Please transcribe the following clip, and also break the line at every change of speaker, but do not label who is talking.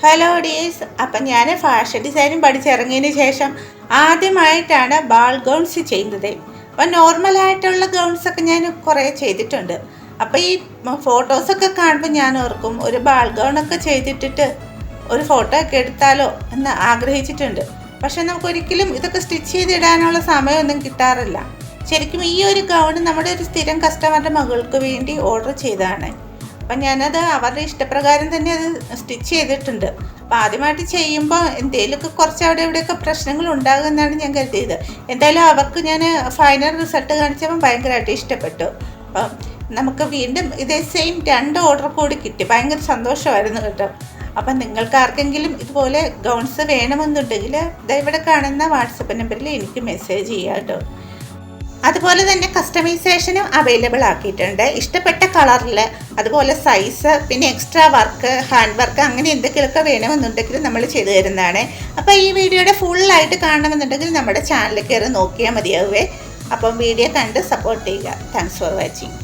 Hello ഡീസ്, അപ്പം ഞാൻ fashion ഡിസൈനും പഠിച്ചിറങ്ങിയതിന് ശേഷം ആദ്യമായിട്ടാണ് ബാൾ ഗൗൺസ് ചെയ്യുന്നത്. അപ്പം നോർമലായിട്ടുള്ള ഗൗൺസൊക്കെ ഞാൻ കുറേ ചെയ്തിട്ടുണ്ട്. അപ്പോൾ ഈ ഫോട്ടോസൊക്കെ കാണുമ്പോൾ ഞാൻ ഓർക്കും ഒരു ബാൾ ഗൗണൊക്കെ ചെയ്തിട്ടിട്ട് ഒരു ഫോട്ടോ ഒക്കെ എടുത്താലോ എന്ന് ആഗ്രഹിച്ചിട്ടുണ്ട്. പക്ഷെ നമുക്കൊരിക്കലും ഇതൊക്കെ സ്റ്റിച്ച് ചെയ്തിടാനുള്ള സമയമൊന്നും കിട്ടാറില്ല. ശരിക്കും ഈ ഒരു ഗൗൺ നമ്മുടെ ഒരു സ്ഥിരം കസ്റ്റമറുടെ മകൾക്ക് വേണ്ടി ഓർഡർ ചെയ്തതാണ്. അപ്പം ഞാനത് അവരുടെ ഇഷ്ടപ്രകാരം തന്നെ അത് സ്റ്റിച്ച് ചെയ്തിട്ടുണ്ട്. അപ്പം ആദ്യമായിട്ട് ചെയ്യുമ്പോൾ എന്തെങ്കിലുമൊക്കെ കുറച്ച് അവിടെ ഇവിടെയൊക്കെ പ്രശ്നങ്ങൾ ഉണ്ടാകുമെന്നാണ് ഞാൻ കരുതിയത്. എന്തായാലും അവർക്ക് ഞാൻ ഫൈനൽ റിസൾട്ട് കാണിച്ചപ്പോൾ ഭയങ്കരമായിട്ട് ഇഷ്ടപ്പെട്ടു. അപ്പം നമുക്ക് വീണ്ടും ഇതേ സെയിം 2 ഓർഡർ കൂടി കിട്ടി. ഭയങ്കര സന്തോഷമായിരുന്നു കേട്ടോ. അപ്പം നിങ്ങൾക്ക് ആർക്കെങ്കിലും ഇതുപോലെ ഗൗൺസ് വേണമെന്നുണ്ടെങ്കിൽ ഇവിടെ കാണുന്ന വാട്സപ്പ് നമ്പറിൽ എനിക്ക് മെസ്സേജ് ചെയ്യാം കേട്ടോ. അതുപോലെ തന്നെ കസ്റ്റമൈസേഷനും അവൈലബിൾ ആക്കിയിട്ടുണ്ട്. ഇഷ്ടപ്പെട്ട കളറിൽ, അതുപോലെ സൈസ്, പിന്നെ എക്സ്ട്രാ വർക്ക്, ഹാൻഡ് വർക്ക്, അങ്ങനെ എന്തെങ്കിലുമൊക്കെ വേണമെന്നുണ്ടെങ്കിൽ നമ്മൾ ചെയ്തു തരുന്നതാണ്. അപ്പോൾ ഈ വീഡിയോയുടെ ഫുള്ളായിട്ട് കാണണമെന്നുണ്ടെങ്കിൽ നമ്മുടെ ചാനലിൽ കയറി നോക്കിയാൽ മതിയാവുമേ. അപ്പം വീഡിയോ കണ്ട് സപ്പോർട്ട് ചെയ്യുക. Thanks for watching.